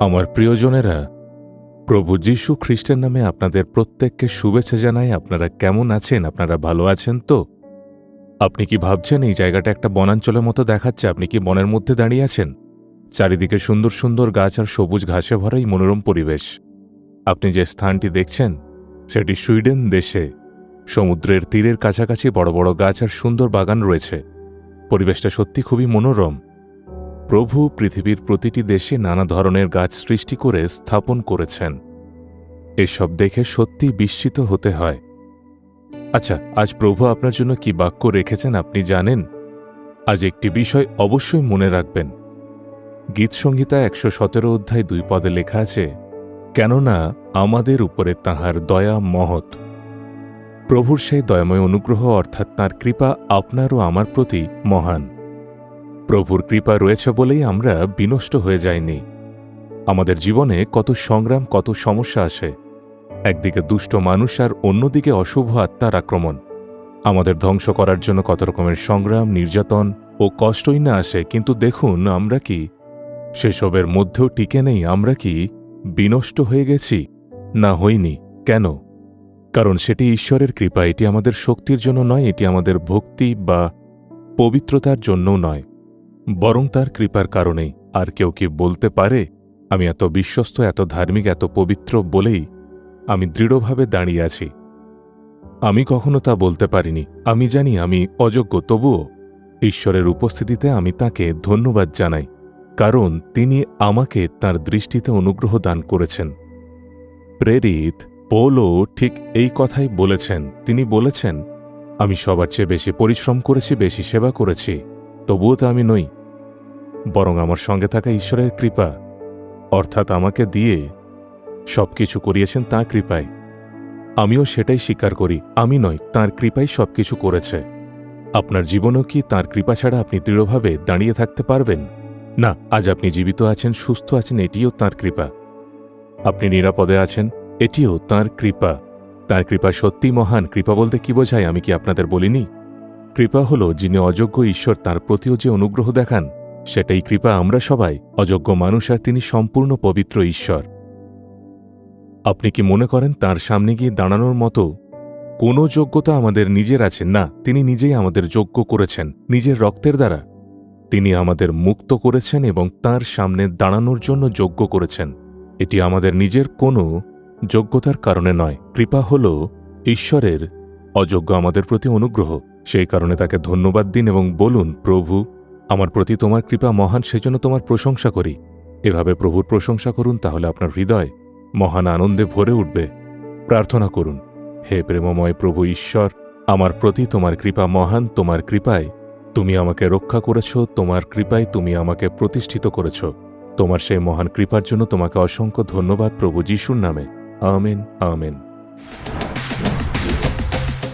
আমার প্রিয়জনেরা, প্রভু যীশু খ্রিস্টের নামে আপনাদের প্রত্যেককে শুভেচ্ছা জানাই। আপনারা কেমন আছেন? আপনারা ভালো আছেন তো? আপনি কি ভাবছেন এই জায়গাটা একটা বনাঞ্চলের মতো দেখাচ্ছে? আপনি কি বনের মধ্যে দাঁড়িয়ে আছেন? চারিদিকে সুন্দর সুন্দর গাছ আর সবুজ ঘাসে ভরা এই মনোরম পরিবেশ। আপনি যে স্থানটি দেখছেন সেটি সুইডেন দেশে। সমুদ্রের তীরের কাছাকাছি বড় বড় গাছ আর সুন্দর বাগান রয়েছে। পরিবেশটা সত্যি খুবই মনোরম। প্রভু পৃথিবীর প্রতিটি দেশে নানা ধরনের গাছ সৃষ্টি করে স্থাপন করেছেন। এসব দেখে সত্যি বিস্মিত হতে হয়। আচ্ছা, আজ প্রভু আপনার জন্য কি বাক্য রেখেছেন আপনি জানেন? আজ একটি বিষয় অবশ্যই মনে রাখবেন। গীতসংহিতা ১১৭ অধ্যায় ২ পদে লেখা আছে, কেননা আমাদের উপরে তাঁহার দয়া মহৎ। প্রভুর সেই দয়াময় অনুগ্রহ অর্থাৎ তাঁর কৃপা আপনার ও আমার প্রতি মহান। প্রভুর কৃপা রয়েছে বলেই আমরা বিনষ্ট হয়ে যাইনি। আমাদের জীবনে কত সংগ্রাম, কত সমস্যা আসে। একদিকে দুষ্ট মানুষ আর অন্যদিকে অশুভ আত্মার আক্রমণ। আমাদের ধ্বংস করার জন্য কত রকমের সংগ্রাম, নির্যাতন ও কষ্টই না আসে, কিন্তু দেখুন আমরা কি সেসবের মধ্যেও টিকে নেই? আমরা কি বিনষ্ট হয়ে গেছি? না, হইনি। কেন? কারণ সেটি ঈশ্বরের কৃপা। এটি আমাদের শক্তির জন্য নয়, এটি আমাদের ভক্তি বা পবিত্রতার জন্যও নয়, বরং তার কৃপার কারণেই। আর কেউ কি বলতে পারে আমি এত বিশ্বস্ত, এত ধার্মিক, এত পবিত্র বলেই আমি দৃঢ়ভাবে দাঁড়িয়ে আছি? আমি কখনো তা বলতে পারিনি। আমি জানি আমি অযোগ্য, তবুও ঈশ্বরের উপস্থিতিতে আমি তাঁকে ধন্যবাদ জানাই, কারণ তিনি আমাকে তাঁর দৃষ্টিতে অনুগ্রহ দান করেছেন। প্রেরিত পৌলও ঠিক এই কথাই বলেছেন। তিনি বলেছেন, আমি সবার চেয়ে বেশি পরিশ্রম করেছি, বেশি সেবা করেছি, তবুও তো আমি নই, বরং আমার সঙ্গে থাকা ঈশ্বরের কৃপা, অর্থাৎ আমাকে দিয়ে সবকিছু করিয়েছেন তাঁর কৃপায়। আমিও সেটাই স্বীকার করি, আমি নই, তাঁর কৃপাই সবকিছু করেছে। আপনার জীবনেও কি তাঁর কৃপা ছাড়া আপনি দৃঢ়ভাবে দাঁড়িয়ে থাকতে পারবেন? না। আজ আপনি জীবিত আছেন, সুস্থ আছেন, এটিও তাঁর কৃপা। আপনি নিরাপদে আছেন, এটিও তাঁর কৃপা। তাঁর কৃপা সত্যি মহান। কৃপা বলতে কি বোঝায় আমি কি আপনাদের বলিনি? কৃপা হল যিনি অযোগ্য ঈশ্বর তাঁর প্রতিও যে অনুগ্রহ দেখান, সেটাই কৃপা। আমরা সবাই অযোগ্য মানুষ আর তিনি সম্পূর্ণ পবিত্র ঈশ্বর। আপনি কি মনে করেন তাঁর সামনে গিয়ে দাঁড়ানোর মতো কোনো যোগ্যতা আমাদের নিজের আছে? না, তিনি নিজেই আমাদের যোগ্য করেছেন নিজের রক্তের দ্বারা। তিনি আমাদের মুক্ত করেছেন এবং তাঁর সামনে দাঁড়ানোর জন্য যোগ্য করেছেন। এটি আমাদের নিজের কোনো যোগ্যতার কারণে নয়। কৃপা হল ঈশ্বরের অযোগ্য আমাদের প্রতি অনুগ্রহ। সেই কারণে তাকে ধন্যবাদ দিন এবং বলুন, প্রভু, আমার প্রতি তোমার কৃপা মহান, সেজন্য তোমার প্রশংসা করি। এভাবে প্রভুর প্রশংসা করুন, তাহলে আপনার হৃদয় মহান আনন্দে ভরে উঠবে। প্রার্থনা করুন, হে প্রেমময় প্রভু ঈশ্বর, আমার প্রতি তোমার কৃপা মহান। তোমার কৃপায় তুমি আমাকে রক্ষা করেছ, তোমার কৃপায় তুমি আমাকে প্রতিষ্ঠিত করেছ। তোমার সেই মহান কৃপার জন্য তোমাকে অসংখ্য ধন্যবাদ প্রভু যীশুর নামে। Amen, amen.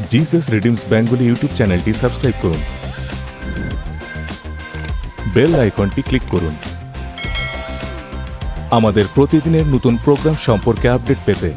Jesus redeems Bengali YouTube চ্যানেলটি সাবস্ক্রাইব করুন, বেল আইকনটি ক্লিক করুন আমাদের প্রতিদিনের নতুন প্রোগ্রাম সম্পর্কে আপডেট পেতে।